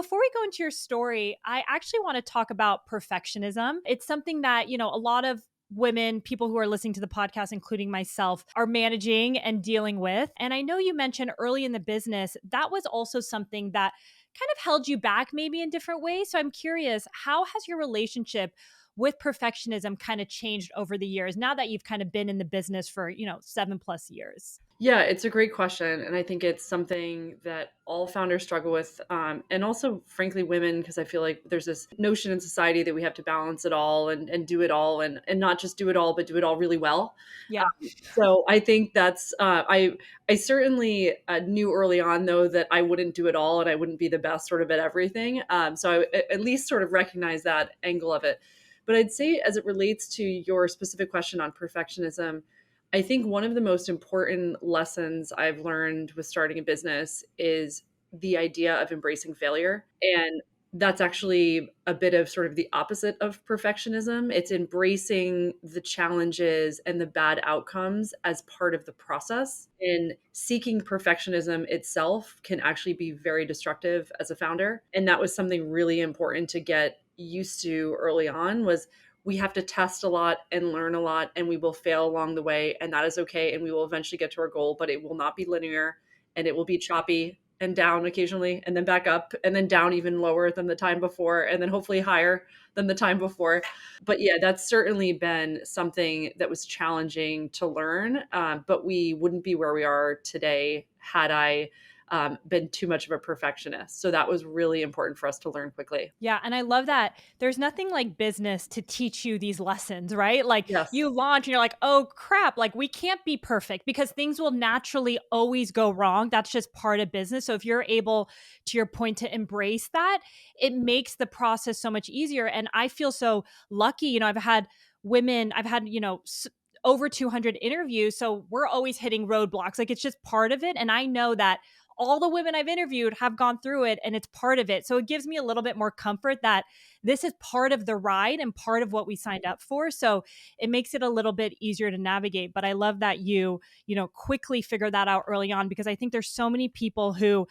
before we go into your story, I actually want to talk about perfectionism. It's something that, a lot of women, people who are listening to the podcast, including myself, are managing and dealing with. And I know you mentioned early in the business, that was also something that kind of held you back maybe in different ways. So I'm curious, how has your relationship with perfectionism kind of changed over the years now that you've kind of been in the business for, 7+ years? Yeah, it's a great question. And I think it's something that all founders struggle with. And also, frankly, women, because I feel like there's this notion in society that we have to balance it all and do it all and not just do it all, but do it all really well. Yeah. So I think that's, I certainly knew early on, though, that I wouldn't do it all and I wouldn't be the best sort of at everything. So I at least sort of recognize that angle of it. But I'd say, as it relates to your specific question on perfectionism, I think one of the most important lessons I've learned with starting a business is the idea of embracing failure. And that's actually a bit of sort of the opposite of perfectionism. It's embracing the challenges and the bad outcomes as part of the process. And seeking perfectionism itself can actually be very destructive as a founder. And that was something really important to get used to early on, was we have to test a lot and learn a lot, and we will fail along the way, and that is okay, and we will eventually get to our goal, but it will not be linear, and it will be choppy and down occasionally, and then back up, and then down even lower than the time before, and then hopefully higher than the time before. But yeah, that's certainly been something that was challenging to learn, but we wouldn't be where we are today had I been too much of a perfectionist. So that was really important for us to learn quickly. Yeah. And I love that there's nothing like business to teach you these lessons, right? Like Yes. you launch and you're like, oh crap, like we can't be perfect because things will naturally always go wrong. That's just part of business. So if you're able, to your point, to embrace that, it makes the process so much easier. And I feel so lucky. I've had women, I've had, over 200 interviews. So we're always hitting roadblocks. Like it's just part of it. And I know that all the women I've interviewed have gone through it and it's part of it. So it gives me a little bit more comfort that this is part of the ride and part of what we signed up for. So it makes it a little bit easier to navigate. But I love that quickly figure that out early on, because I think there's so many people who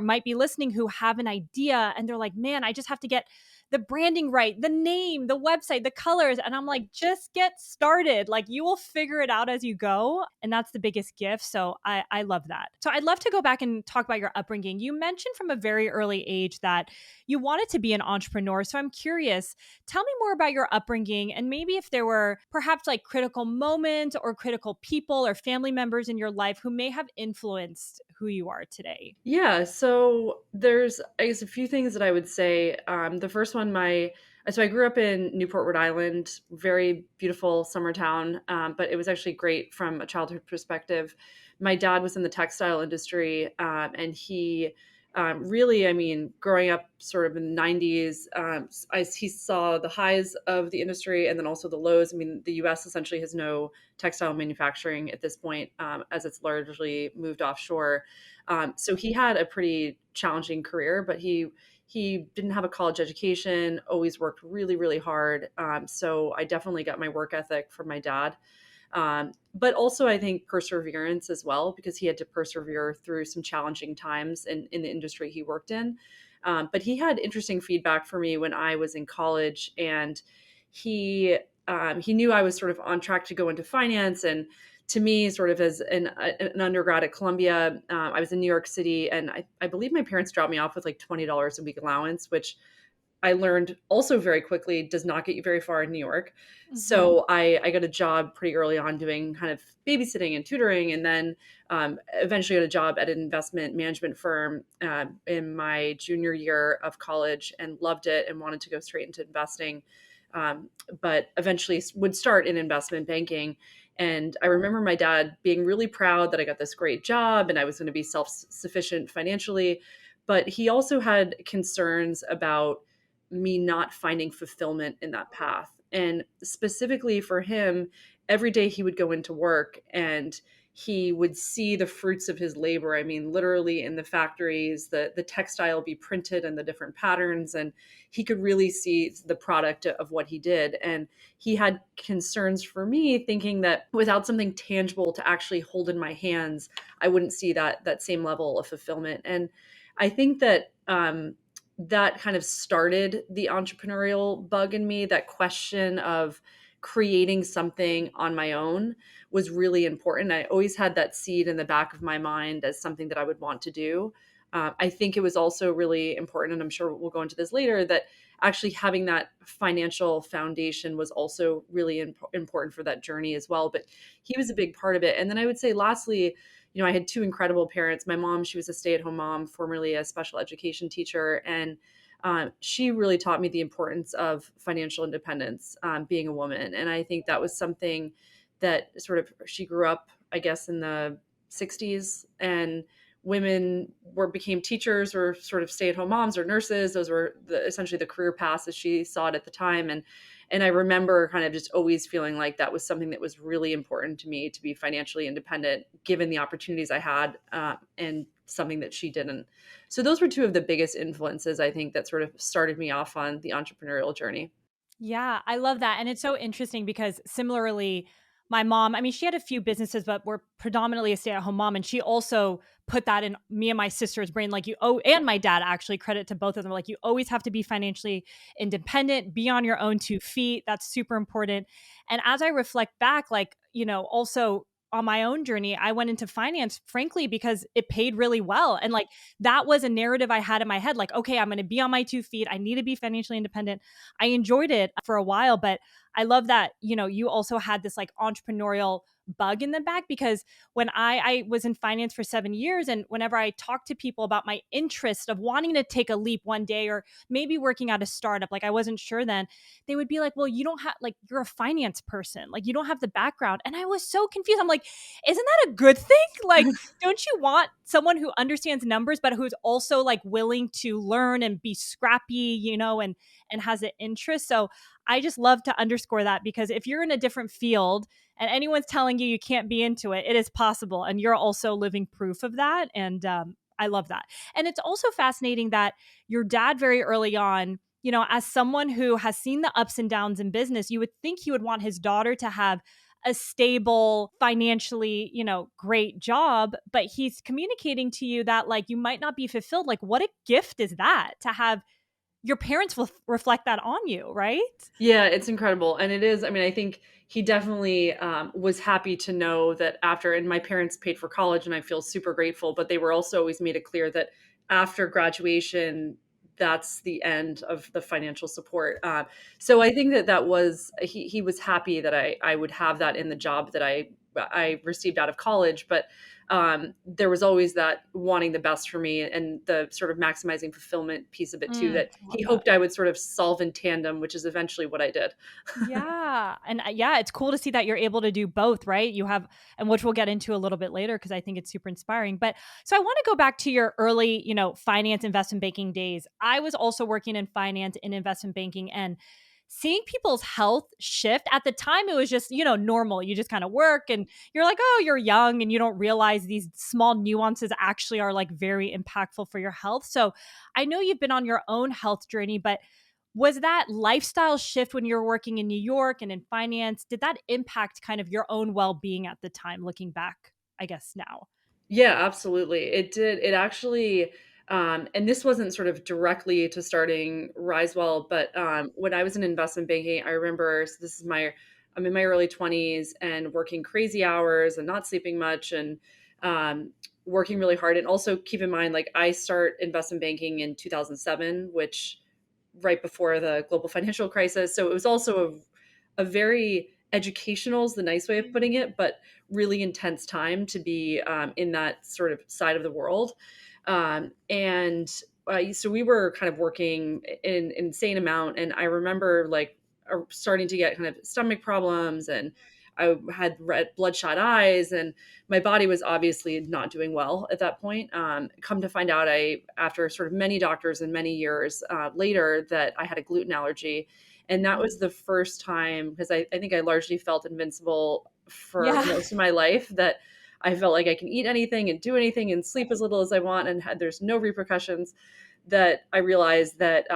might be listening who have an idea and they're like, man, I just have to get the branding right, the name, the website, the colors. And I'm like, just get started. Like you will figure it out as you go. And that's the biggest gift. So I love that. So I'd love to go back and talk about your upbringing. You mentioned from a very early age that you wanted to be an entrepreneur. So I'm curious, tell me more about your upbringing and maybe if there were perhaps like critical moments or critical people or family members in your life who may have influenced who you are today. Yeah, so there's, I guess, a few things that I would say. The first one, so I grew up in Newport, Rhode Island, very beautiful summer town, but it was actually great from a childhood perspective. My dad was in the textile industry, and he really, I mean, growing up sort of in the 90s, he saw the highs of the industry and then also the lows. I mean, the US essentially has no textile manufacturing at this point, as it's largely moved offshore. So he had a pretty challenging career, but he didn't have a college education, always worked really, really hard. So I definitely got my work ethic from my dad. But also, I think perseverance as well, because he had to persevere through some challenging times in the industry he worked in. But he had interesting feedback for me when I was in college, and he knew I was sort of on track to go into finance. And to me, sort of as an undergrad at Columbia, I was in New York City, and I believe my parents dropped me off with like $20 a week allowance, which I learned also very quickly does not get you very far in New York. Mhm. So I got a job pretty early on doing kind of babysitting and tutoring, and then eventually got a job at an investment management firm in my junior year of college and loved it and wanted to go straight into investing. But eventually would start in investment banking. And I remember my dad being really proud that I got this great job and I was going to be self-sufficient financially. But he also had concerns about me not finding fulfillment in that path. And specifically for him, every day he would go into work and he would see the fruits of his labor. I mean, literally in the factories, the textile be printed and the different patterns, and he could really see the product of what he did. And he had concerns for me, thinking that without something tangible to actually hold in my hands, I wouldn't see that same level of fulfillment. And I think that that kind of started the entrepreneurial bug in me. That question of creating something on my own was really important. I always had that seed in the back of my mind as something that I would want to do. I think it was also really important, and I'm sure we'll go into this later, that actually having that financial foundation was also really important for that journey as well. But he was a big part of it. And then I would say, lastly, I had two incredible parents. My mom, she was a stay-at-home mom, formerly a special education teacher, and she really taught me the importance of financial independence, being a woman. And I think that was something that sort of she grew up, I guess, in the 60s, and women became teachers or sort of stay-at-home moms or nurses. Those were essentially the career paths as she saw it at the time. And I remember kind of just always feeling like that was something that was really important to me, to be financially independent, given the opportunities I had, and something that she didn't. So those were two of the biggest influences, I think, that sort of started me off on the entrepreneurial journey. Yeah, I love that. And it's so interesting because similarly, my mom, I mean, she had a few businesses, but we're predominantly a stay at home mom. And she also put that in me and my sister's brain, like and my dad, actually, credit to both of them. Like, you always have to be financially independent, be on your own 2 feet. That's super important. And as I reflect back, like, also on my own journey, I went into finance, frankly, because it paid really well. And like, that was a narrative I had in my head, like, okay, I'm going to be on my 2 feet. I need to be financially independent. I enjoyed it for a while, but I love that, you also had this like entrepreneurial bug in the back, because when I was in finance for 7 years, and whenever I talked to people about my interest of wanting to take a leap one day, or maybe working at a startup, like I wasn't sure then, they would be like, well, you don't have, like, you're a finance person, like you don't have the background. And I was so confused. I'm like, isn't that a good thing? Like, don't you want someone who understands numbers, but who's also like willing to learn and be scrappy, and has an interest? So I just love to underscore that, because if you're in a different field and anyone's telling you you can't be into it, it is possible. And you're also living proof of that. And I love that. And it's also fascinating that your dad, very early on, as someone who has seen the ups and downs in business, you would think he would want his daughter to have a stable, financially, great job, but he's communicating to you that like you might not be fulfilled. Like, what a gift is that to have your parents will reflect that on you, right? Yeah, it's incredible. And it is, I mean, I think he definitely was happy to know that after, and my parents paid for college, and I feel super grateful, but they were also always made it clear that after graduation, that's the end of the financial support. So I think that he was happy that I would have that in the job that I received out of college. But there was always that wanting the best for me, and the sort of maximizing fulfillment piece of it too, that I love he that. hoped I would sort of solve in tandem, which is eventually what I did. Yeah. And yeah, it's cool to see that you're able to do both, right? You have, and which we'll get into a little bit later, because I think it's super inspiring. But so I want to go back to your early, finance investment banking days. I was also working in finance in investment banking, and seeing people's health shift at the time, it was just, normal. You just kind of work and you're like, oh, you're young, and you don't realize these small nuances actually are like very impactful for your health. So I know you've been on your own health journey, but was that lifestyle shift when you were working in New York and in finance, did that impact kind of your own well-being at the time, looking back, I guess now? Yeah, absolutely. It did. It actually, and this wasn't sort of directly to starting RiseWell, but when I was in investment banking, I remember, so I'm in my early 20s and working crazy hours and not sleeping much, and um, working really hard. And also keep in mind, like, I start investment banking in 2007, which right before the global financial crisis. So it was also a very educational is the nice way of putting it, but really intense time to be in that sort of side of the world. And so we were kind of working in an insane amount. And I remember like starting to get kind of stomach problems, and I had red bloodshot eyes, and my body was obviously not doing well at that point. Come to find out, after sort of many doctors and many years later, that I had a gluten allergy. And that was the first time, because I think I largely felt invincible for Yeah. most of my life, that I felt like I can eat anything and do anything and sleep as little as I want, and there's no repercussions. That I realized that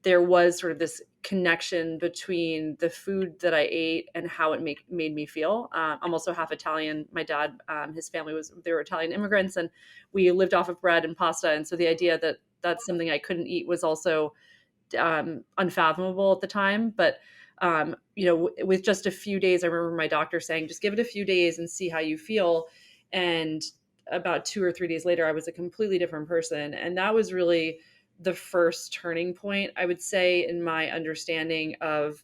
there was sort of this connection between the food that I ate and how it made me feel. I'm also half Italian. My dad, his family they were Italian immigrants, and we lived off of bread and pasta. And so the idea that that's something I couldn't eat was also unfathomable at the time. But with just a few days, I remember my doctor saying, just give it a few days and see how you feel. And about 2 or 3 days later, I was a completely different person. And that was really the first turning point, I would say, in my understanding of,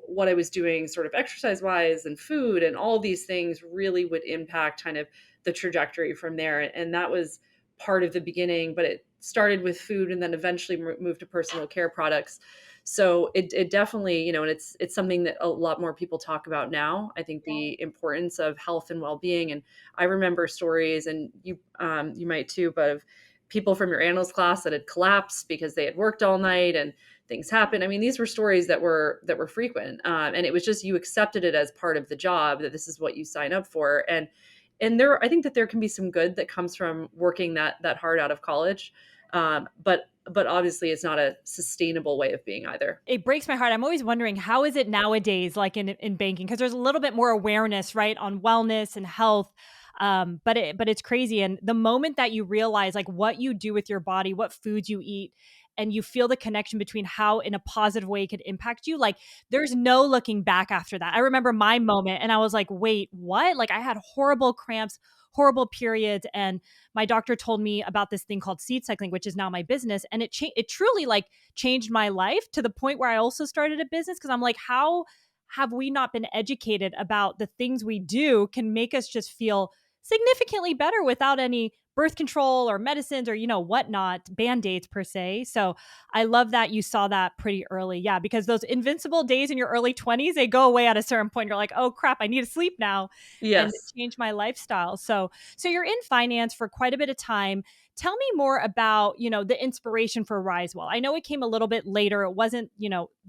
what I was doing sort of exercise wise and food and all these things really would impact kind of the trajectory from there. And that was part of the beginning, but it started with food and then eventually moved to personal care products. So it definitely, and it's something that a lot more people talk about now. I think the importance of health and well-being. And I remember stories, and you might too, but of people from your analyst class that had collapsed because they had worked all night and things happened. I mean, these were stories that were frequent, and it was just you accepted it as part of the job, that this is what you sign up for. And I think that there can be some good that comes from working that hard out of college, but obviously it's not a sustainable way of being either. It breaks my heart. I'm always wondering, how is it nowadays, like in banking? Because there's a little bit more awareness, right, on wellness and health. But it's crazy. And the moment that you realize like what you do with your body, what foods you eat, and you feel the connection between how in a positive way it could impact you, like there's no looking back after that. I remember my moment and I was like, wait, what? Like I had horrible cramps, horrible periods, and my doctor told me about this thing called seed cycling, which is now my business, and it truly like changed my life to the point where I also started a business, because I'm like, how have we not been educated about the things we do can make us just feel significantly better without any birth control or medicines or whatnot, band-aids per se. So I love that you saw that pretty early. Yeah, because those invincible days in your early 20s, they go away at a certain point. You're like, oh crap, I need to sleep now, and Yes. change my lifestyle. So you're in finance for quite a bit of time. Tell me more about, the inspiration for RiseWell. I know it came a little bit later. It wasn't,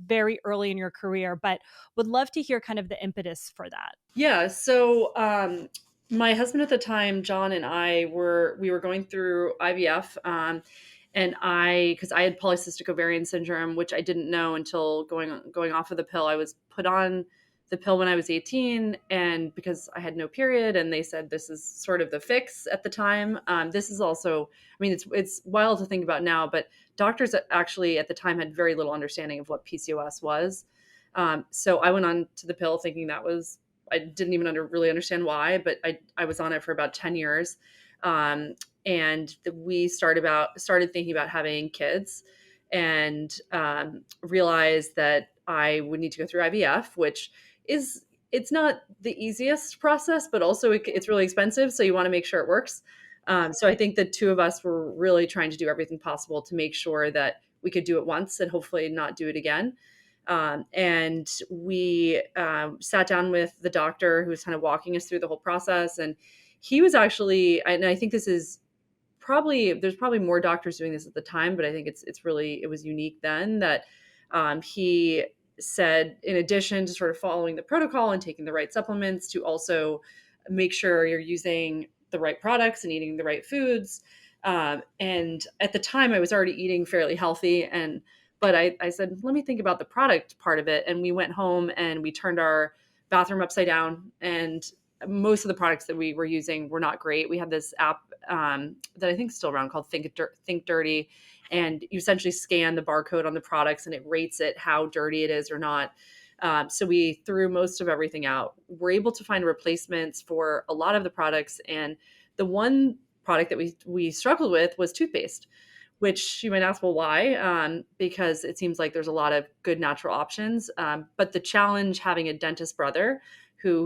very early in your career, but would love to hear kind of the impetus for that. Yeah. So my husband at the time, John, and we were going through IVF, and because I had polycystic ovarian syndrome, which I didn't know until going off of the pill. I was put on the pill when I was 18, and because I had no period, and they said this is sort of the fix at the time. This is also, I mean, it's wild to think about now, but doctors actually at the time had very little understanding of what PCOS was. So I went on to the pill thinking that was, I didn't even really understand why, but I was on it for about 10 years. And we started thinking about having kids, and realized that I would need to go through IVF, which it's not the easiest process, but also it's really expensive. So you want to make sure it works. So I think the two of us were really trying to do everything possible to make sure that we could do it once and hopefully not do it again. And we sat down with the doctor who was kind of walking us through the whole process. And he was actually, and I think this is there's probably more doctors doing this at the time, but I think it was unique then, that he said, in addition to sort of following the protocol and taking the right supplements, to also make sure you're using the right products and eating the right foods. And at the time I was already eating fairly healthy, but I said, let me think about the product part of it. And we went home and we turned our bathroom upside down, and most of the products that we were using were not great. We had this app that I think is still around called Think Dirty, and you essentially scan the barcode on the products and it rates it how dirty it is or not. So we threw most of everything out. We're able to find replacements for a lot of the products, and the one product that we struggled with was toothpaste, which you might ask, well, why? Because it seems like there's a lot of good natural options. But the challenge, having a dentist brother,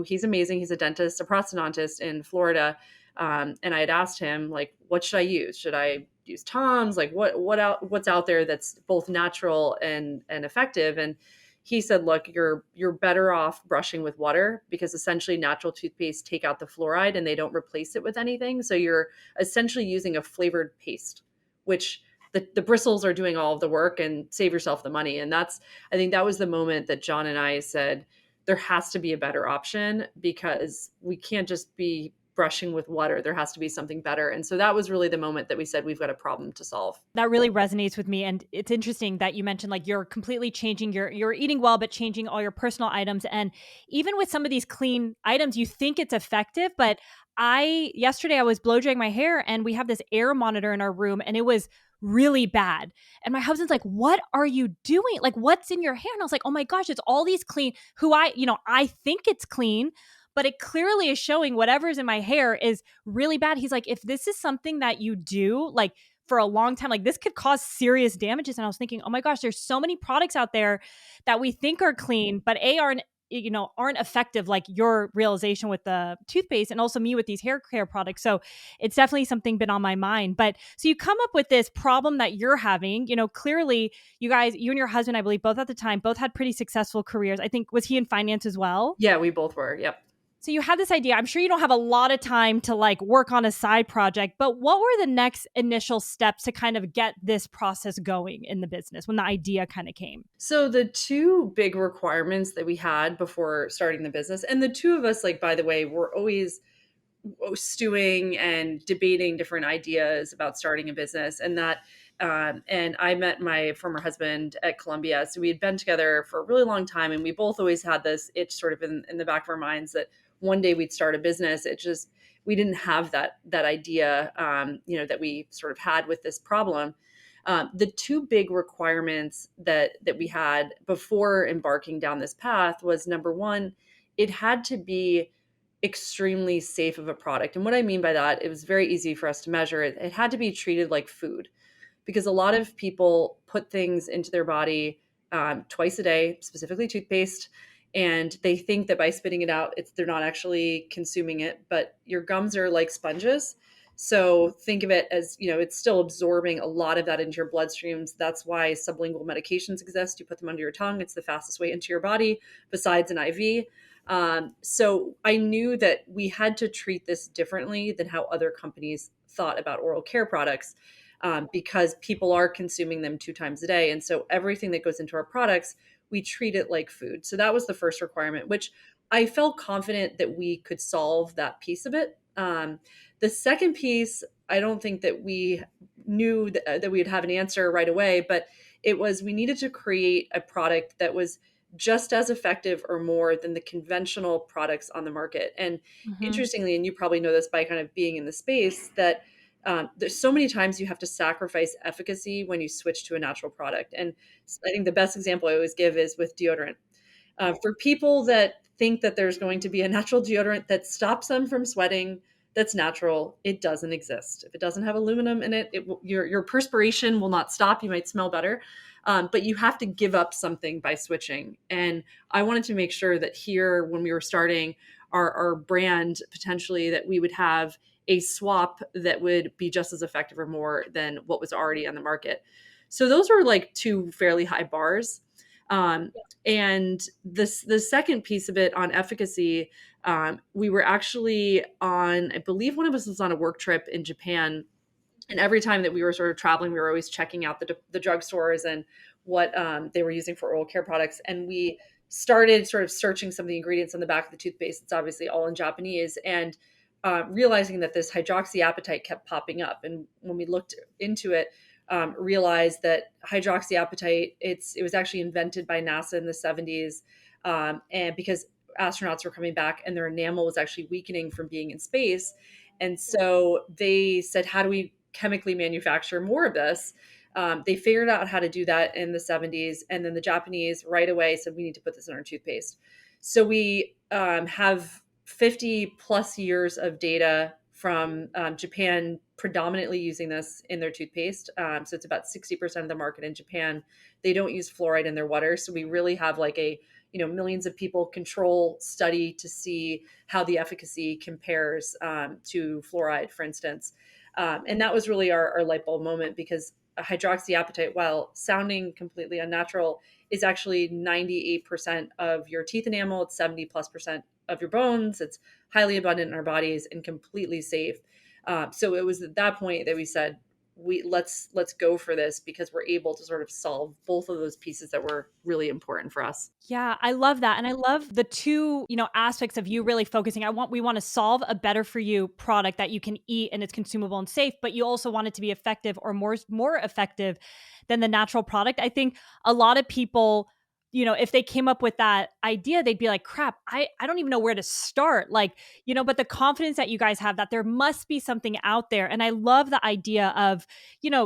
he's amazing. He's a dentist, a prosthodontist in Florida. And I had asked him, like, what should I use? Should I use Tom's? Like, what's out there that's both natural and effective? And he said, look, you're better off brushing with water, because essentially natural toothpaste take out the fluoride and they don't replace it with anything. So you're essentially using a flavored paste, which the bristles are doing all of the work, and save yourself the money. And I think that was the moment that John and I said, there has to be a better option, because we can't just be brushing with water. There has to be something better. And so that was really the moment that we said, we've got a problem to solve. That really resonates with me. And it's interesting that you mentioned like you're completely changing you're eating well, but changing all your personal items. And even with some of these clean items, you think it's effective, but Yesterday I was blow drying my hair and we have this air monitor in our room and it was really bad. And my husband's like, "What are you doing? Like, what's in your hair?" And I was like, "Oh my gosh, it's all these clean, I think it's clean, but it clearly is showing whatever's in my hair is really bad." He's like, "If this is something that you do, like, for a long time, like this could cause serious damages." And I was thinking, oh my gosh, there's so many products out there that we think are clean, but aren't effective, like your realization with the toothpaste and also me with these hair care products. So it's definitely something been on my mind. But so you come up with this problem that you're having, clearly you and your husband, I believe both at the time, both had pretty successful careers. I think, was he in finance as well? Yeah, we both were. Yep. So you had this idea. I'm sure you don't have a lot of time to like work on a side project, but what were the next initial steps to kind of get this process going in the business when the idea kind of came? So the two big requirements that we had before starting the business, and the two of us, like, by the way, were always stewing and debating different ideas about starting a business, and I met my former husband at Columbia. So we had been together for a really long time, and we both always had this itch sort of in the back of our minds that one day we'd start a business. It just, we didn't have that idea, that we sort of had with this problem. The two big requirements that we had before embarking down this path was, number one, it had to be extremely safe of a product. And what I mean by that, it was very easy for us to measure it. It had to be treated like food, because a lot of people put things into their body twice a day, specifically toothpaste, and they think that by spitting it out, they're not actually consuming it. But your gums are like sponges. So think of it as, it's still absorbing a lot of that into your bloodstreams. That's why sublingual medications exist. You put them under your tongue. It's the fastest way into your body besides an IV. So I knew that we had to treat this differently than how other companies thought about oral care products, because people are consuming them 2 times a day. And so everything that goes into our products, we treat it like food. So that was the first requirement, which I felt confident that we could solve that piece of it. The second piece, I don't think that we knew that we'd have an answer right away, but it was, we needed to create a product that was just as effective or more than the conventional products on the market. And Mm-hmm. interestingly, and you probably know this by kind of being in the space, that there's so many times you have to sacrifice efficacy when you switch to a natural product. And I think the best example I always give is with deodorant. For people that think that there's going to be a natural deodorant that stops them from sweating, that's natural. It doesn't exist. If it doesn't have aluminum in it, your perspiration will not stop. You might smell better, but you have to give up something by switching. And I wanted to make sure that here, when we were starting our brand, potentially, that we would have a swap that would be just as effective or more than what was already on the market. So those were like two fairly high bars. Um, and the second piece of it on efficacy, we were actually on, I believe one of us was on a work trip in Japan. And every time that we were sort of traveling, we were always checking out the drugstores and what they were using for oral care products. And we started sort of searching some of the ingredients on the back of the toothpaste. It's obviously all in Japanese. And realizing that this hydroxyapatite kept popping up. And when we looked into it, realized that hydroxyapatite, it was actually invented by NASA in the 70s, and because astronauts were coming back and their enamel was actually weakening from being in space. And so they said, how do we chemically manufacture more of this? They figured out how to do that in the 70s. And then the Japanese right away said, we need to put this in our toothpaste. So we have 50 plus years of data from Japan predominantly using this in their toothpaste. So it's about 60% of the market in Japan. They don't use fluoride in their water. So we really have like a, millions of people control study to see how the efficacy compares to fluoride, for instance. And that was really our light bulb moment, because hydroxyapatite, while sounding completely unnatural, is actually 98% of your teeth enamel. It's 70 plus percent of your bones. It's highly abundant in our bodies and completely safe. So it was at that point that we said, let's go for this, because we're able to sort of solve both of those pieces that were really important for us. Yeah, I love that. And I love the two, aspects of you really focusing. We want to solve a better for you product that you can eat and it's consumable and safe, but you also want it to be effective or more effective than the natural product. I think a lot of people if they came up with that idea, they'd be like, crap, I don't even know where to start. Like, but the confidence that you guys have that there must be something out there. And I love the idea of,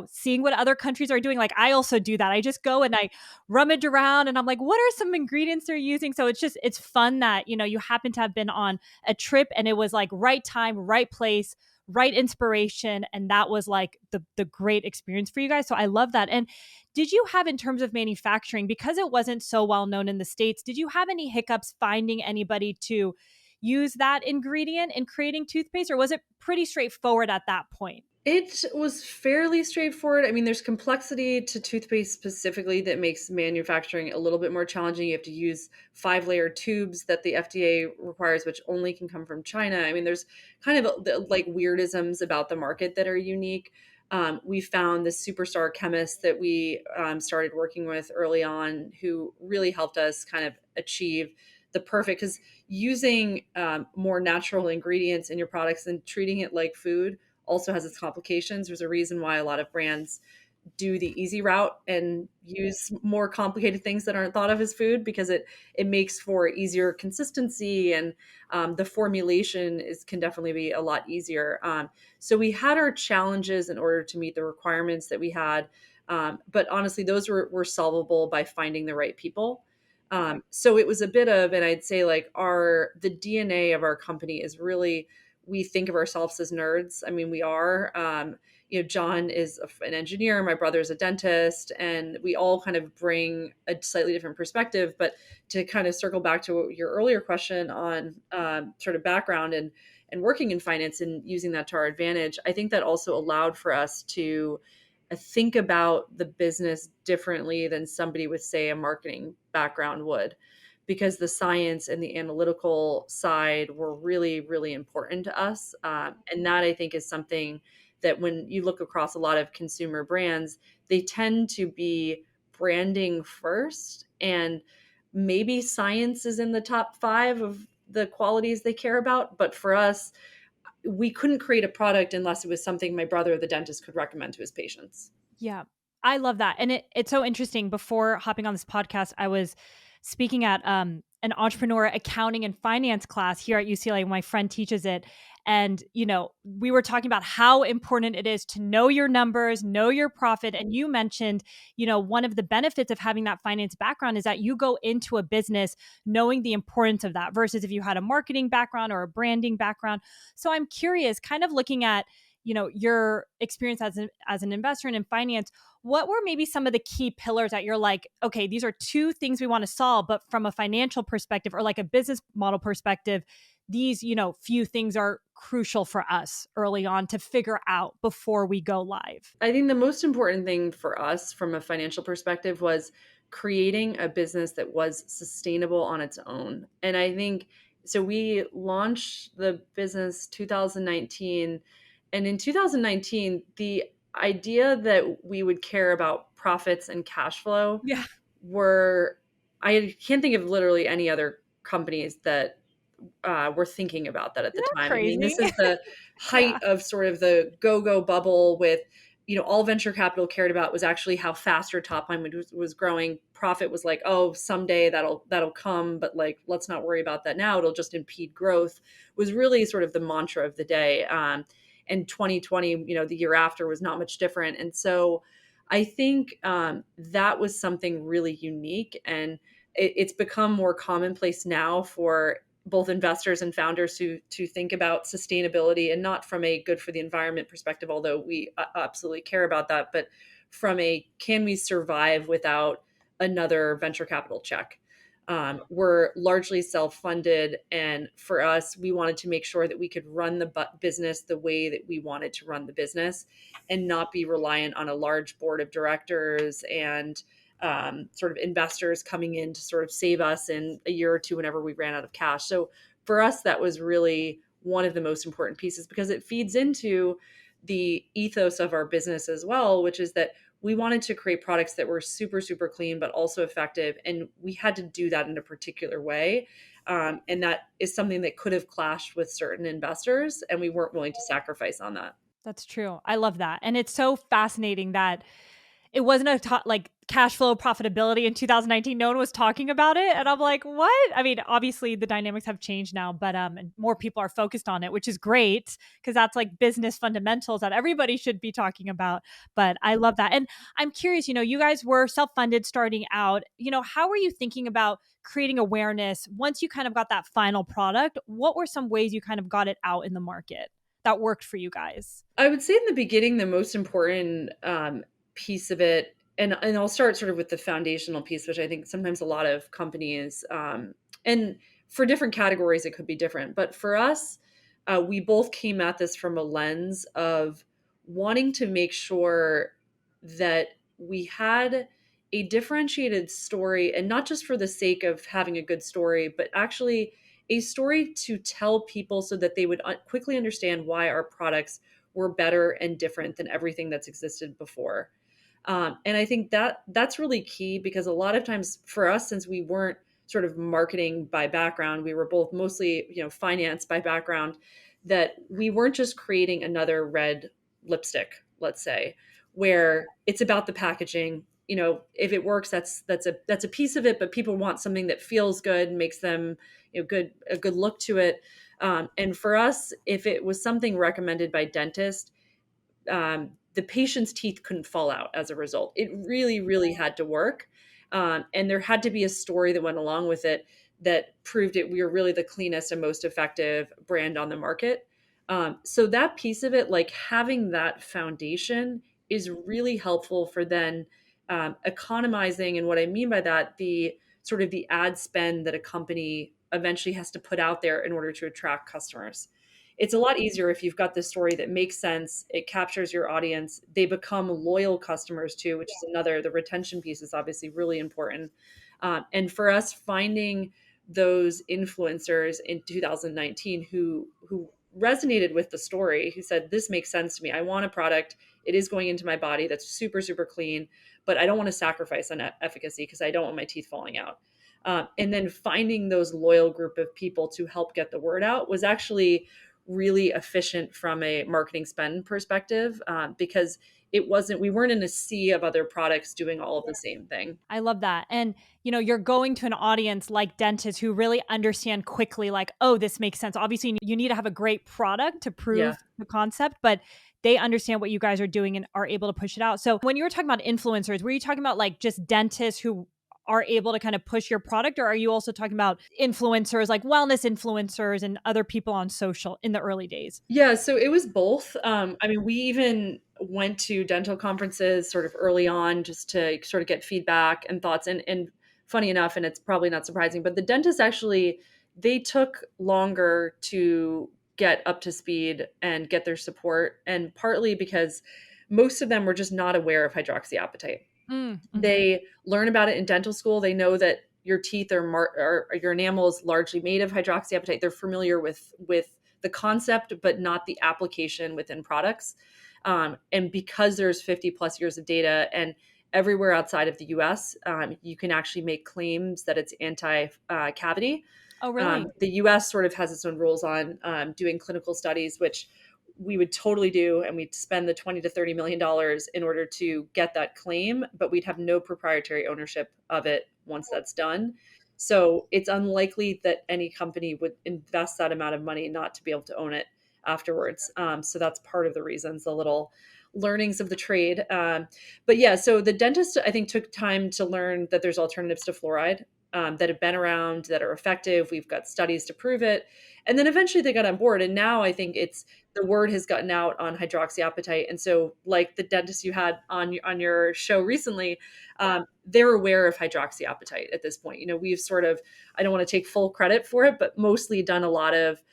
seeing what other countries are doing. Like, I also do that. I just go and I rummage around and I'm like, what are some ingredients they're using? So it's fun that, you happen to have been on a trip and it was like right time, right place, right inspiration, and that was like the great experience for you guys. So I love that. And did you have, in terms of manufacturing, because it wasn't so well known in the States, did you have any hiccups finding anybody to use that ingredient in creating toothpaste, or was it pretty straightforward at that point? It was fairly straightforward. I mean, there's complexity to toothpaste specifically that makes manufacturing a little bit more challenging. You have to use 5-layer tubes that the FDA requires, which only can come from China. I mean, there's kind of like weirdisms about the market that are unique. We found this superstar chemist that we started working with early on who really helped us kind of achieve the perfect, because using more natural ingredients in your products and treating it like food also has its complications. There's a reason why a lot of brands do the easy route and use more complicated things that aren't thought of as food, because it makes for easier consistency, and the formulation can definitely be a lot easier. So we had our challenges in order to meet the requirements that we had, but honestly, those were solvable by finding the right people. So it was a bit of, and I'd say like the DNA of our company is really, we think of ourselves as nerds. I mean, we are. John is an engineer, my brother is a dentist, and we all kind of bring a slightly different perspective. But to kind of circle back to your earlier question on sort of background and working in finance and using that to our advantage, I think that also allowed for us to think about the business differently than somebody with, say, a marketing background would, because the science and the analytical side were really, really important to us. And that, I think, is something that when you look across a lot of consumer brands, they tend to be branding first. And maybe science is in the top 5 of the qualities they care about. But for us, we couldn't create a product unless it was something my brother, the dentist, could recommend to his patients. Yeah. I love that. And it's so interesting. Before hopping on this podcast, I was speaking at an entrepreneur accounting and finance class here at UCLA. My friend teaches it. And, we were talking about how important it is to know your numbers, know your profit. And you mentioned, one of the benefits of having that finance background is that you go into a business knowing the importance of that versus if you had a marketing background or a branding background. So I'm curious, kind of looking at, your experience as an investor and in finance, what were maybe some of the key pillars that you're like, okay, these are 2 things we want to solve, but from a financial perspective or like a business model perspective, these, few things are crucial for us early on to figure out before we go live? I think the most important thing for us from a financial perspective was creating a business that was sustainable on its own. And I think so. We launched the business 2019. And in 2019, the idea that we would care about profits and cash flow Yeah. were, I can't think of literally any other companies that were thinking about that at Isn't the that time. I mean, crazy? this is the height Yeah. of sort of the go-go bubble with, all venture capital cared about was actually how fast your top line was growing. Profit was like, oh, someday that'll come, but like, let's not worry about that now. It'll just impede growth, was really sort of the mantra of the day. And 2020, the year after, was not much different. And so I think that was something really unique, and it's become more commonplace now for both investors and founders to think about sustainability, and not from a good for the environment perspective, although we absolutely care about that, but from a, can we survive without another venture capital check? We're largely self-funded, and for us, we wanted to make sure that we could run the business the way that we wanted to run the business, and not be reliant on a large board of directors and sort of investors coming in to sort of save us in a year or two whenever we ran out of cash. So for us, that was really one of the most important pieces, because it feeds into the ethos of our business as well, which is that we wanted to create products that were super, super clean, but also effective. And we had to do that in a particular way. And that is something that could have clashed with certain investors, and we weren't willing to sacrifice on that. That's true. I love that. And it's so fascinating that it wasn't like cash flow profitability in 2019. No one was talking about it. And I'm like, what? I mean, obviously the dynamics have changed now, but and more people are focused on it, which is great because that's like business fundamentals that everybody should be talking about. But I love that. And I'm curious, you guys were self-funded starting out. How were you thinking about creating awareness once you kind of got that final product? What were some ways you kind of got it out in the market that worked for you guys? I would say in the beginning, the most important piece of it, and I'll start sort of with the foundational piece, which I think sometimes a lot of companies, and for different categories, it could be different. But for us, we both came at this from a lens of wanting to make sure that we had a differentiated story, and not just for the sake of having a good story, but actually a story to tell people so that they would quickly understand why our products were better and different than everything that's existed before. And I think that that's really key because a lot of times for us, since we weren't sort of marketing by background, we were both mostly, finance by background, that we weren't just creating another red lipstick, let's say, where it's about the packaging. If it works, that's a piece of it, but people want something that feels good, makes them, a good look to it. And for us, if it was something recommended by dentist, the patient's teeth couldn't fall out as a result. It really, really had to work. And there had to be a story that went along with it that proved it. We were really the cleanest and most effective brand on the market. So that piece of it, like having that foundation, is really helpful for then economizing. And what I mean by that, the sort of the ad spend that a company eventually has to put out there in order to attract customers. It's a lot easier if you've got this story that makes sense, it captures your audience, they become loyal customers too, which is another, the retention piece is obviously really important. And for us, finding those influencers in 2019 who resonated with the story, who said, this makes sense to me, I want a product, it is going into my body that's super, super clean, but I don't want to sacrifice on efficacy because I don't want my teeth falling out. And then finding those loyal group of people to help get the word out was actually really efficient from a marketing spend perspective, because we weren't in a sea of other products doing all of the same thing. I love that. And, you're going to an audience like dentists who really understand quickly, like, oh, this makes sense. Obviously, you need to have a great product to Yeah. prove the concept, but they understand what you guys are doing and are able to push it out. So when you were talking about influencers, were you talking about like just dentists who are able to kind of push your product? Or are you also talking about influencers, like wellness influencers and other people on social in the early days? Yeah, so it was both. I mean, we even went to dental conferences sort of early on just to sort of get feedback and thoughts. And funny enough, and it's probably not surprising, but the dentists actually, they took longer to get up to speed and get their support. And partly because most of them were just not aware of hydroxyapatite. Mm-hmm. They learn about it in dental school. They know that your teeth or your enamel is largely made of hydroxyapatite. They're familiar with the concept, but not the application within products. And because there's 50 plus years of data, and everywhere outside of the US, you can actually make claims that it's anti-cavity. Oh, really? The US sort of has its own rules on doing clinical studies, which we would totally do, and we'd spend the 20 to 30 million dollars in order to get that claim, but we'd have no proprietary ownership of it once that's done. So it's unlikely that any company would invest that amount of money not to be able to own it afterwards. So that's part of the reasons, the little learnings of the trade. But yeah, so the dentist, I think, took time to learn that there's alternatives to fluoride, that have been around, that are effective. We've got studies to prove it. And then eventually they got on board. And now I think it's the word has gotten out on hydroxyapatite. And so, like the dentist you had on your show recently, they're aware of hydroxyapatite at this point. We've sort of, I don't want to take full credit for it, but mostly done a lot of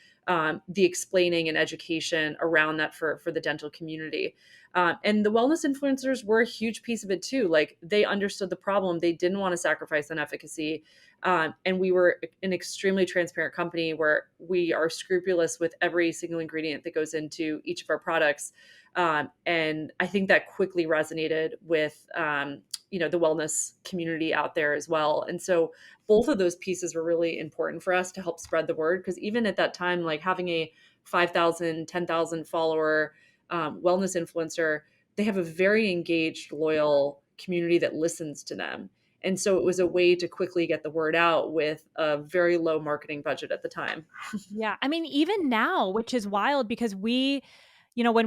the explaining and education around that for the dental community. And the wellness influencers were a huge piece of it too. Like they understood the problem. They didn't want to sacrifice on efficacy. And we were an extremely transparent company where we are scrupulous with every single ingredient that goes into each of our products. And I think that quickly resonated with, the wellness community out there as well. And so both of those pieces were really important for us to help spread the word. Because even at that time, like having a 5,000, 10,000 follower wellness influencer, they have a very engaged, loyal community that listens to them. And so it was a way to quickly get the word out with a very low marketing budget at the time. Yeah. I mean, even now, which is wild because when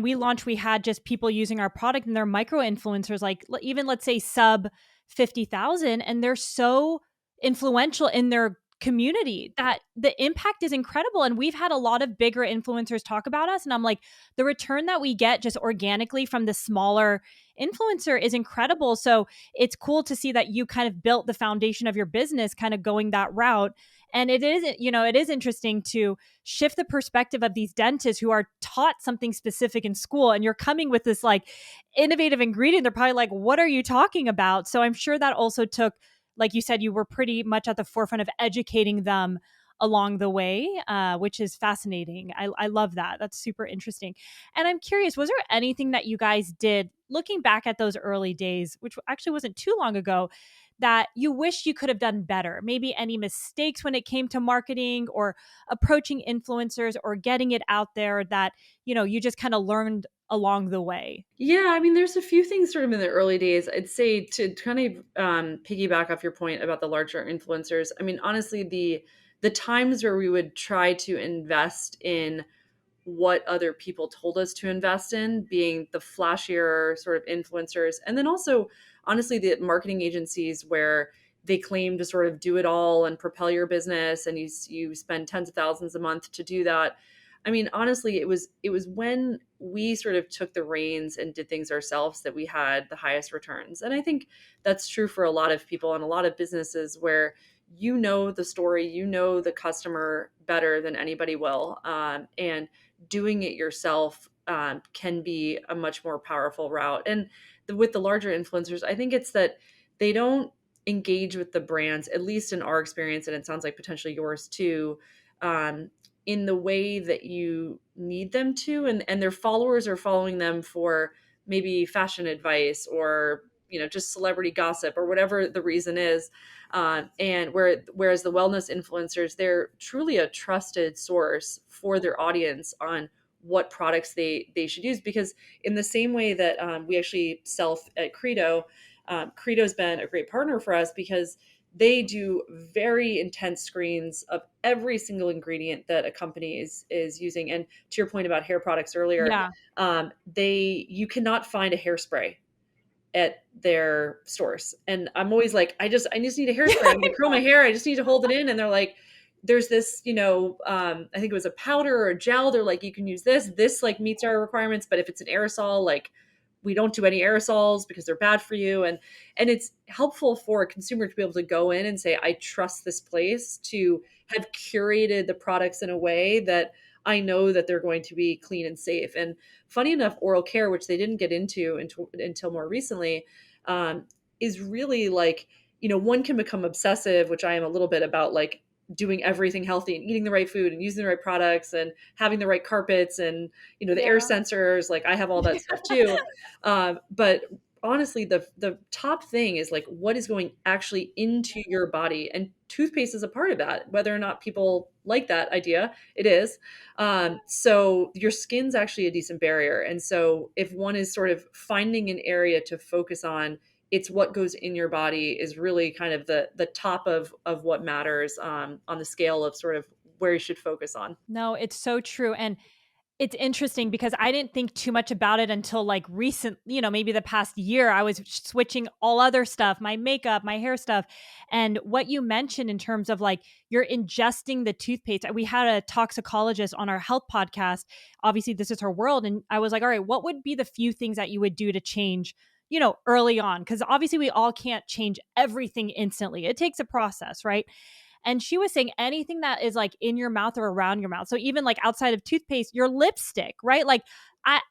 we launched, we had just people using our product and they're micro influencers, like even let's say sub 50,000, and they're so influential in their community that the impact is incredible. And we've had a lot of bigger influencers talk about us. And I'm like, the return that we get just organically from the smaller influencer is incredible. So it's cool to see that you kind of built the foundation of your business kind of going that route. And it is interesting to shift the perspective of these dentists who are taught something specific in school, and you're coming with this like innovative ingredient. They're probably like, what are you talking about? So I'm sure that also took, like you said, you were pretty much at the forefront of educating them along the way, which is fascinating. I love that. That's super interesting. And I'm curious, was there anything that you guys did looking back at those early days, which actually wasn't too long ago, that you wish you could have done better? Maybe any mistakes when it came to marketing or approaching influencers or getting it out there that, you just kind of learned along the way? Yeah, I mean, there's a few things sort of in the early days. I'd say to kind of piggyback off your point about the larger influencers. I mean, honestly, the times where we would try to invest in what other people told us to invest in, being the flashier sort of influencers. And then also, honestly, the marketing agencies where they claim to sort of do it all and propel your business, and you spend tens of thousands a month to do that. I mean, honestly, it was when we sort of took the reins and did things ourselves that we had the highest returns. And I think that's true for a lot of people and a lot of businesses where the story, the customer better than anybody will. And doing it yourself can be a much more powerful route. And with the larger influencers, I think it's that they don't engage with the brands, at least in our experience, and it sounds like potentially yours too, um, in the way that you need them to. And their followers are following them for maybe fashion advice or just celebrity gossip or whatever the reason is. Whereas the wellness influencers, they're truly a trusted source for their audience on what products they should use. Because in the same way that we actually sell at Credo, Credo's been a great partner for us because they do very intense screens of every single ingredient that a company is using. And to your point about hair products earlier, Yeah. you cannot find a hairspray at their stores. And I'm always like, I just need a hairspray. I'm gonna curl my hair. I just need to hold it in. And they're like, there's this, I think it was a powder or a gel. They're like, you can use this. This like meets our requirements. But if it's an aerosol, like we don't do any aerosols because they're bad for you. And it's helpful for a consumer to be able to go in and say, I trust this place to have curated the products in a way that I know that they're going to be clean and safe. And funny enough, oral care, which they didn't get into until more recently, is really like, one can become obsessive, which I am a little bit about, like doing everything healthy and eating the right food and using the right products and having the right carpets and, the air Yeah. sensors. Like I have all that stuff too. But honestly, the top thing is like what is going actually into your body, and toothpaste is a part of that. Whether or not people like that idea, it is. So your skin's actually a decent barrier, and so if one is sort of finding an area to focus on, it's what goes in your body is really kind of the top of what matters on the scale of sort of where you should focus on. No, it's so true. And it's interesting because I didn't think too much about it until like recent, maybe the past year. I was switching all other stuff, my makeup, my hair stuff. And what you mentioned in terms of like you're ingesting the toothpaste. We had a toxicologist on our health podcast. Obviously, this is her world. And I was like, all right, what would be the few things that you would do to change, early on? Because obviously we all can't change everything instantly. It takes a process, right? And she was saying anything that is like in your mouth or around your mouth. So even like outside of toothpaste, your lipstick, right? Like I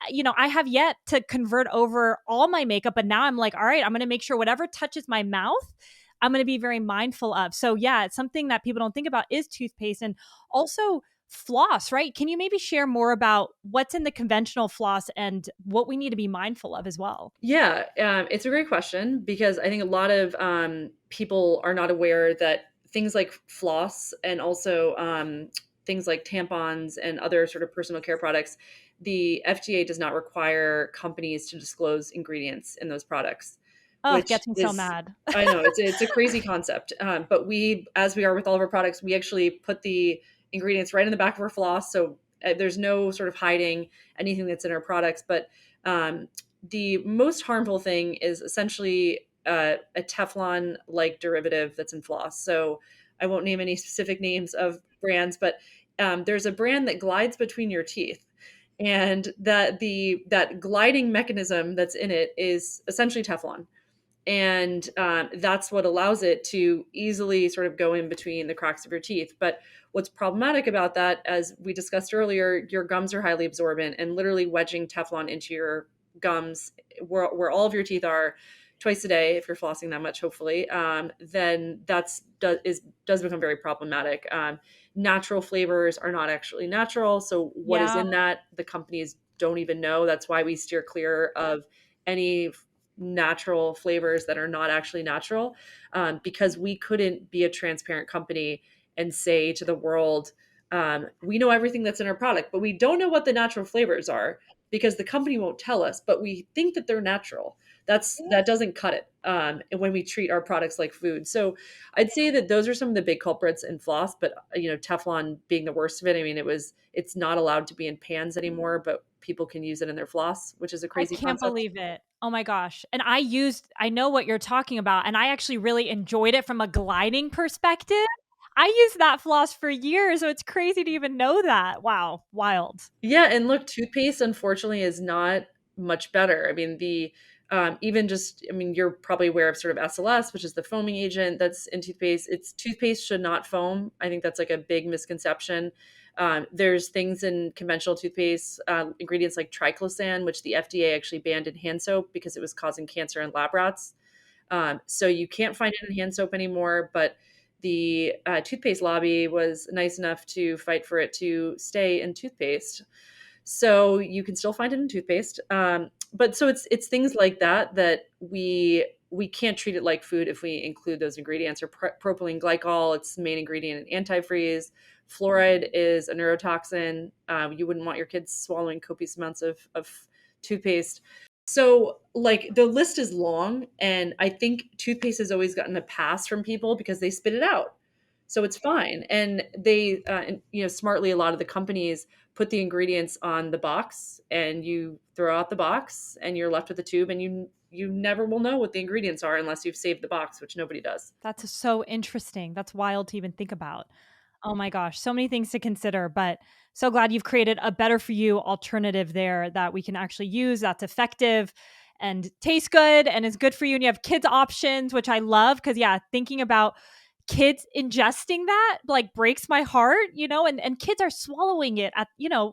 have yet to convert over all my makeup, but now I'm like, all right, I'm going to make sure whatever touches my mouth, I'm going to be very mindful of. So yeah, it's something that people don't think about is toothpaste, and also floss, right? Can you maybe share more about what's in the conventional floss and what we need to be mindful of as well? Yeah, it's a great question because I think a lot of people are not aware that things like floss and also things like tampons and other sort of personal care products, the FDA does not require companies to disclose ingredients in those products, Oh, which gets me so is, mad. I know it's a crazy concept. But we, as we are with all of our products, we actually put the ingredients right in the back of our floss. So there's no sort of hiding anything that's in our products. But the most harmful thing is essentially a Teflon like derivative that's in floss. So I won't name any specific names of brands, but there's a brand that glides between your teeth, and that gliding mechanism that's in it is essentially Teflon, and that's what allows it to easily sort of go in between the cracks of your teeth. But what's problematic about that, as we discussed earlier, your gums are highly absorbent, and literally wedging Teflon into your gums, where all of your teeth are, twice a day, if you're flossing that much, hopefully, then does become very problematic. Natural flavors are not actually natural, so what is Yeah. in that, the companies don't even know. That's why we steer clear of any natural flavors that are not actually natural, because we couldn't be a transparent company and say to the world, we know everything that's in our product, but we don't know what the natural flavors are because the company won't tell us, but we think that they're natural. That doesn't cut it, when we treat our products like food. So I'd say that those are some of the big culprits in floss, but Teflon being the worst of it. I mean, it's not allowed to be in pans anymore, but people can use it in their floss, which is a I crazy can't concept. believe it. Oh my gosh. And I know what you're talking about. And I actually really enjoyed it from a gliding perspective. I used that floss for years. So it's crazy to even know that. Wow. Wild. Yeah, and look, toothpaste unfortunately is not much better. I mean, even just, I mean, you're probably aware of sort of SLS, which is the foaming agent that's in toothpaste. It's toothpaste should not foam. I think that's like a big misconception. There's things in conventional toothpaste, ingredients like triclosan, which the FDA actually banned in hand soap because it was causing cancer in lab rats. So you can't find it in hand soap anymore, but the toothpaste lobby was nice enough to fight for it to stay in toothpaste. So you can still find it in toothpaste. But so it's things like that that we can't treat it like food if we include those ingredients. Or propylene glycol, it's the main ingredient in antifreeze. Fluoride is a neurotoxin. You wouldn't want your kids swallowing copious amounts of toothpaste. So, like, the list is long, and I think toothpaste has always gotten a pass from people because they spit it out. So it's fine. And smartly, a lot of the companies put the ingredients on the box, and you throw out the box and you're left with a tube, and you never will know what the ingredients are unless you've saved the box, which nobody does. That's so interesting. That's wild to even think about. Oh my gosh, so many things to consider, but so glad you've created a better for you alternative there that we can actually use that's effective and tastes good and is good for you. And you have kids options, which I love because, yeah, thinking about kids ingesting that like breaks my heart, and kids are swallowing it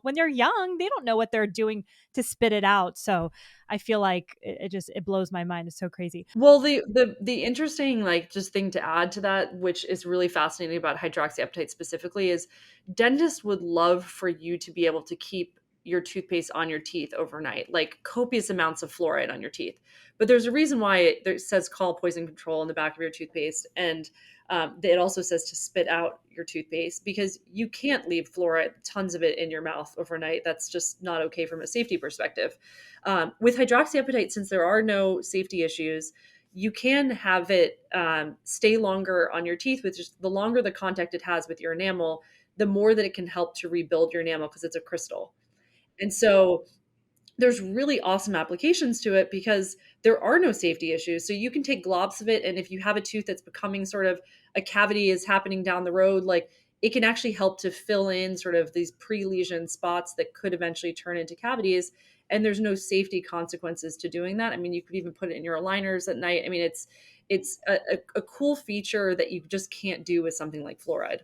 when they're young, they don't know what they're doing to spit it out. So I feel like it blows my mind. It's so crazy. Well, the interesting, like, just thing to add to that, which is really fascinating about hydroxyapatite specifically, is dentists would love for you to be able to keep your toothpaste on your teeth overnight, like copious amounts of fluoride on your teeth. But there's a reason why it says call poison control on the back of your toothpaste, and it also says to spit out your toothpaste because you can't leave fluoride, tons of it, in your mouth overnight. That's just not okay from a safety perspective. With hydroxyapatite, since there are no safety issues, you can have it stay longer on your teeth, which is the longer the contact it has with your enamel, the more that it can help to rebuild your enamel because it's a crystal. And so there's really awesome applications to it because there are no safety issues. So you can take globs of it, and if you have a tooth that's becoming sort of a cavity is happening down the road, like, it can actually help to fill in sort of these pre-lesion spots that could eventually turn into cavities. And there's no safety consequences to doing that. I mean, you could even put it in your aligners at night. I mean, it's a cool feature that you just can't do with something like fluoride.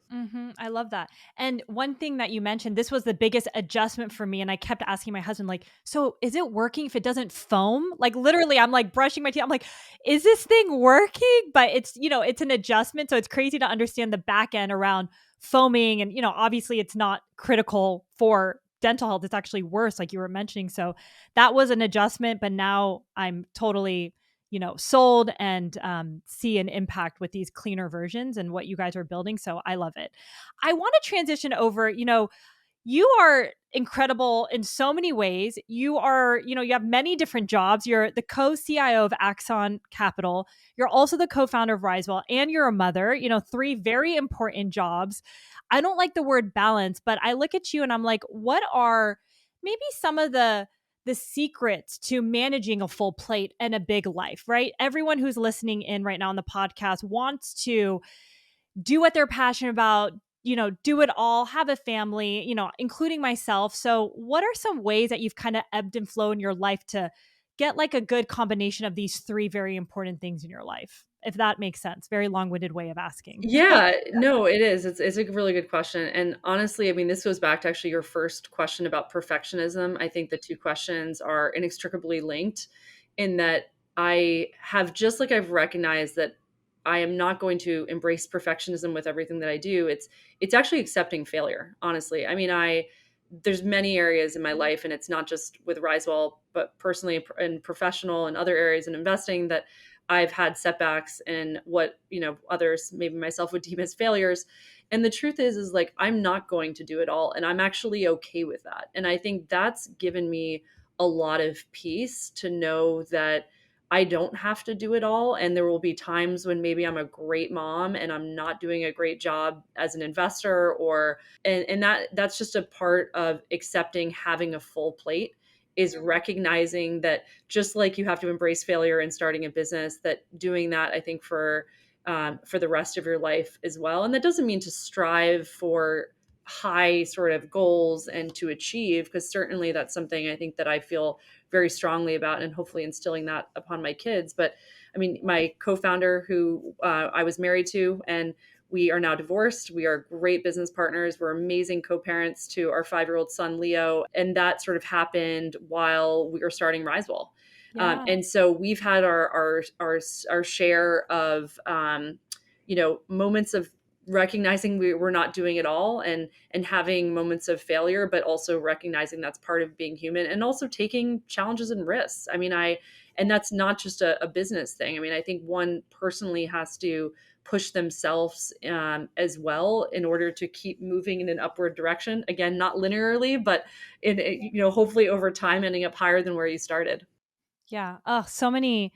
I love that. And one thing that you mentioned, this was the biggest adjustment for me. And I kept asking my husband, like, so is it working if it doesn't foam? Like, literally, I'm like brushing my teeth. I'm like, is this thing working? But it's an adjustment. So it's crazy to understand the back end around foaming. And, obviously it's not critical for dental health. It's actually worse, like you were mentioning. So that was an adjustment. But now I'm totally sold and see an impact with these cleaner versions and what you guys are building. So I love it. I want to transition over, you are incredible in so many ways. You are, you have many different jobs. You're the co-CIO of Axon Capitol. You're also the co-founder of RiseWell, and you're a mother, three very important jobs. I don't like the word balance, but I look at you and I'm like, what are maybe some of the secrets to managing a full plate and a big life, right? Everyone who's listening in right now on the podcast wants to do what they're passionate about, do it all, have a family, including myself. So, what are some ways that you've kind of ebbed and flowed in your life to get like a good combination of these three very important things in your life? If that makes sense. Very long winded way of asking. Yeah, no, it is. It's a really good question. And honestly, I mean, this goes back to actually your first question about perfectionism. I think the two questions are inextricably linked in that I have, just like I've recognized that I am not going to embrace perfectionism with everything that I do. It's actually accepting failure, honestly. I mean, there's many areas in my life, and it's not just with RiseWell, but personally and professional and other areas in investing, that I've had setbacks and what, others, maybe myself, would deem as failures. And the truth is like, I'm not going to do it all. And I'm actually okay with that. And I think that's given me a lot of peace to know that I don't have to do it all. And there will be times when maybe I'm a great mom and I'm not doing a great job as an investor, or and that's just a part of accepting having a full plate, is recognizing that just like you have to embrace failure in starting a business, that doing that, I think, for the rest of your life as well. And that doesn't mean to strive for high sort of goals and to achieve, because certainly that's something I think that I feel very strongly about, and hopefully instilling that upon my kids. But I mean, my co-founder, who I was married to, and we are now divorced. We are great business partners. We're amazing co-parents to our 5-year-old son, Leo. And that sort of happened while we were starting RiseWell. Yeah. And so we've had our share of, moments of recognizing we're not doing it all, and having moments of failure, but also recognizing that's part of being human, and also taking challenges and risks. I mean, and that's not just a business thing. I mean, I think one personally has to push themselves as well in order to keep moving in an upward direction. Again, not linearly, but hopefully over time ending up higher than where you started. Yeah. Oh, so many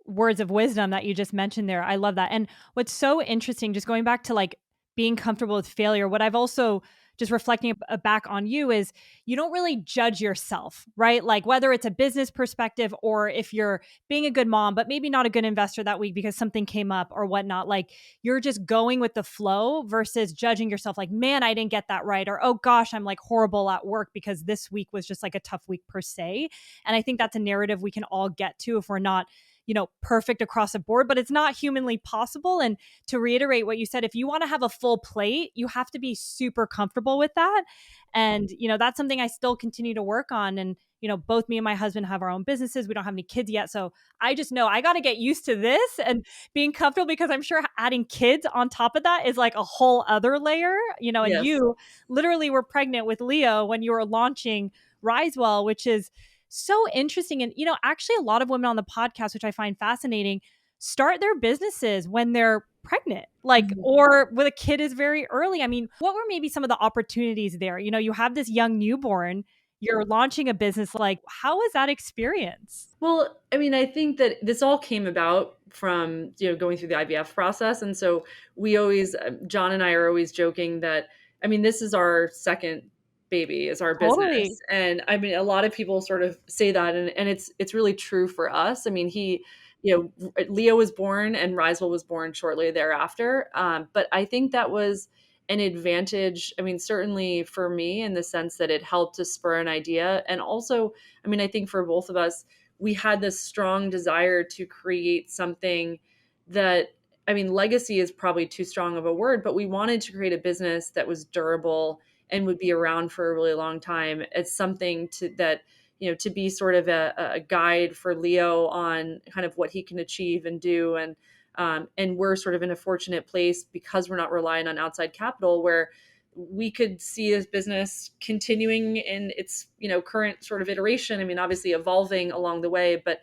words of wisdom that you just mentioned there. I love that. And what's so interesting, just going back to like being comfortable with failure, what I've also just reflecting back on you is you don't really judge yourself, right? Like whether it's a business perspective or if you're being a good mom, but maybe not a good investor that week because something came up or whatnot. Like you're just going with the flow versus judging yourself like, man, I didn't get that right. Or, oh gosh, I'm like horrible at work because this week was just like a tough week per se. And I think that's a narrative we can all get to if we're not perfect across the board, but it's not humanly possible. And to reiterate what you said, if you want to have a full plate, you have to be super comfortable with that. And, that's something I still continue to work on. And, both me and my husband have our own businesses. We don't have any kids yet. So I just know I got to get used to this and being comfortable, because I'm sure adding kids on top of that is like a whole other layer, and Yes. you literally were pregnant with Leo when you were launching RiseWell, which is so interesting. And, actually, a lot of women on the podcast, which I find fascinating, start their businesses when they're pregnant, like, Mhm. or when a kid is very early. I mean, what were maybe some of the opportunities there? You have this young newborn, you're launching a business. Like, how was that experience? Well, I mean, I think that this all came about from, going through the IVF process. And so we always, John and I are always joking that, I mean, this is our second baby, is our business. Totally. And I mean, a lot of people sort of say that, and it's really true for us. I mean, Leo was born and RiseWell was born shortly thereafter. But I think that was an advantage. I mean, certainly for me, in the sense that it helped to spur an idea. And also, I mean, I think for both of us, we had this strong desire to create something that, I mean, legacy is probably too strong of a word, but we wanted to create a business that was durable and would be around for a really long time. It's something to be sort of a guide for Leo on kind of what he can achieve and do. And we're sort of in a fortunate place because we're not relying on outside capital, where we could see this business continuing in its current sort of iteration. I mean, obviously evolving along the way, but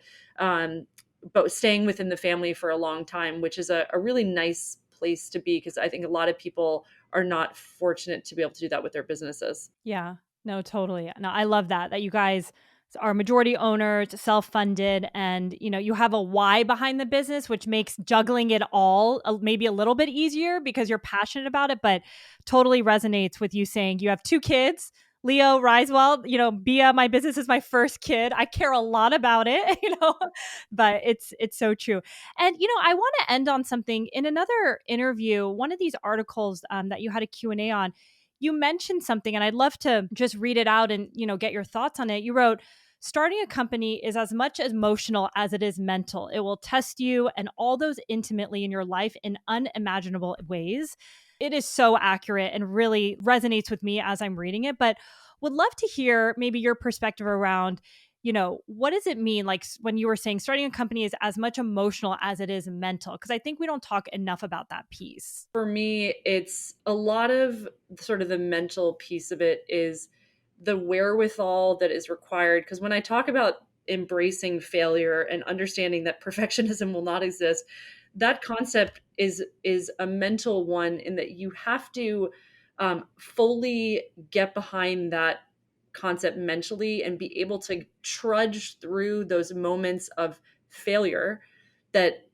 staying within the family for a long time, which is a really nice place to be, because I think a lot of people are not fortunate to be able to do that with their businesses. Yeah. No, totally. No, I love that you guys are majority owners, self-funded, and you have a why behind the business, which makes juggling it all maybe a little bit easier because you're passionate about it, but totally resonates with you saying you have two kids. Leo, RiseWell, Bia, my business is my first kid. I care a lot about it, but it's so true. And I want to end on something. In another interview, one of these articles that you had a Q&A on, you mentioned something, and I'd love to just read it out and get your thoughts on it. You wrote, starting a company is as much emotional as it is mental. It will test you and all those intimately in your life in unimaginable ways. It is so accurate and really resonates with me as I'm reading it, but would love to hear maybe your perspective around, what does it mean? Like when you were saying starting a company is as much emotional as it is mental, because I think we don't talk enough about that piece. For me, it's a lot of sort of the mental piece of it is the wherewithal that is required. Because when I talk about embracing failure and understanding that perfectionism will not exist, that concept is a mental one, in that you have to fully get behind that concept mentally and be able to trudge through those moments of failure that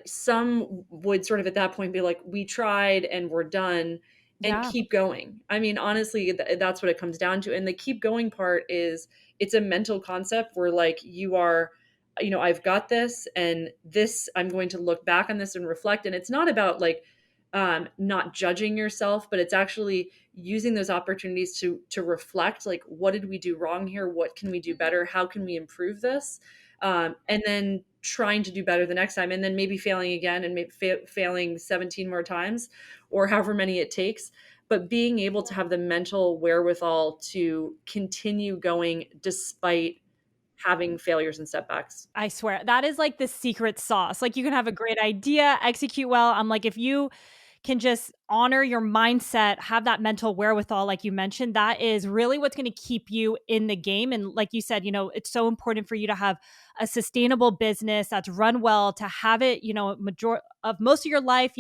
some would sort of at that point be like, we tried and we're done, and Yeah. keep going. I mean, honestly, that's what it comes down to. And the keep going part is, it's a mental concept where like you are, I've got this, and this, I'm going to look back on this and reflect. And it's not about like not judging yourself, but it's actually using those opportunities to reflect, like, what did we do wrong here? What can we do better? How can we improve this? And then trying to do better the next time, and then maybe failing again, and maybe failing 17 more times, or however many it takes. But being able to have the mental wherewithal to continue going despite having failures and setbacks. I swear that is like the secret sauce. Like you can have a great idea, execute well. I'm like, if you can just honor your mindset, have that mental wherewithal, like you mentioned, that is really what's going to keep you in the game. And like you said, it's so important for you to have a sustainable business that's run well, to have it, most of your life,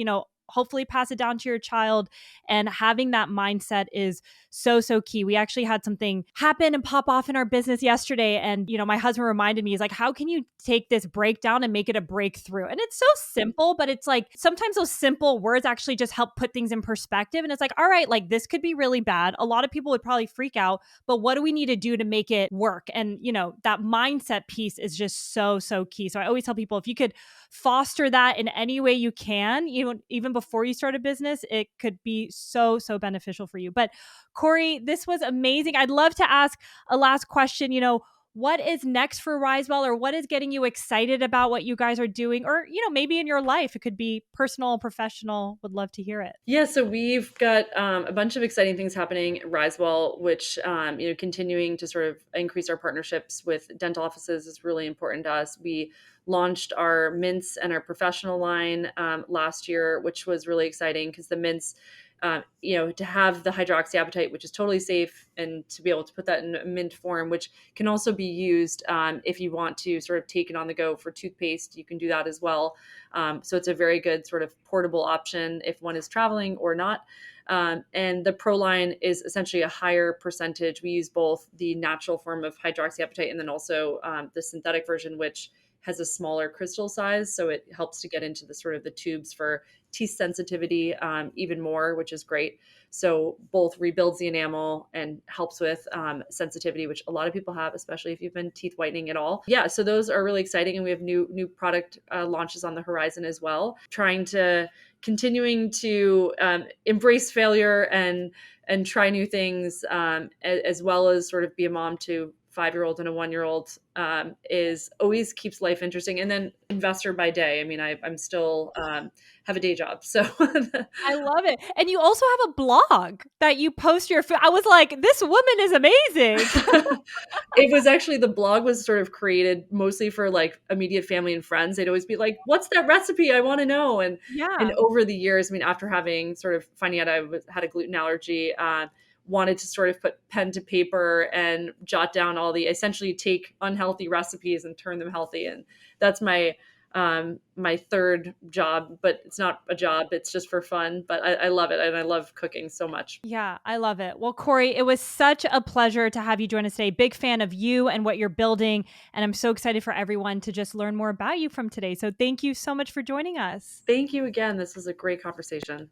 hopefully pass it down to your child. And having that mindset is so, so key. We actually had something happen and pop off in our business yesterday. And, my husband reminded me, he's like, how can you take this breakdown and make it a breakthrough? And it's so simple, but it's like sometimes those simple words actually just help put things in perspective. And it's like, all right, like this could be really bad. A lot of people would probably freak out, but what do we need to do to make it work? And, that mindset piece is just so, so key. So I always tell people, if you could foster that in any way you can, even before you start a business, it could be so, so beneficial for you. But Kori, this was amazing. I'd love to ask a last question. What is next for RiseWell, or what is getting you excited about what you guys are doing? Or, maybe in your life, it could be personal, professional. Would love to hear it. Yeah, so we've got a bunch of exciting things happening at RiseWell, which continuing to sort of increase our partnerships with dental offices is really important to us. We launched our mints and our professional line last year, which was really exciting because the mints, to have the hydroxyapatite, which is totally safe, and to be able to put that in a mint form, which can also be used if you want to sort of take it on the go for toothpaste, you can do that as well. So it's a very good sort of portable option if one is traveling or not. And the Pro line is essentially a higher percentage. We use both the natural form of hydroxyapatite and then also the synthetic version, which has a smaller crystal size. So it helps to get into the sort of the tubes for teeth sensitivity even more, which is great. So both rebuilds the enamel and helps with sensitivity, which a lot of people have, especially if you've been teeth whitening at all. Yeah, so those are really exciting. And we have new product launches on the horizon as well. Continuing to embrace failure and try new things, as well as sort of be a mom to 5-year-old and a 1-year-old, is always keeps life interesting. And then investor by day. I mean, I'm still have a day job. So I love it. And you also have a blog that you post your food. I was like, this woman is amazing. it was actually, the blog was sort of created mostly for like immediate family and friends. They'd always be like, what's that recipe? I want to know. And Yeah. over the years, I mean, after having sort of finding out had a gluten allergy, wanted to sort of put pen to paper and jot down essentially take unhealthy recipes and turn them healthy. And that's my my third job, but it's not a job. It's just for fun, but I love it. And I love cooking so much. Yeah, I love it. Well, Kori, it was such a pleasure to have you join us today. Big fan of you and what you're building. And I'm so excited for everyone to just learn more about you from today. So thank you so much for joining us. Thank you again. This was a great conversation.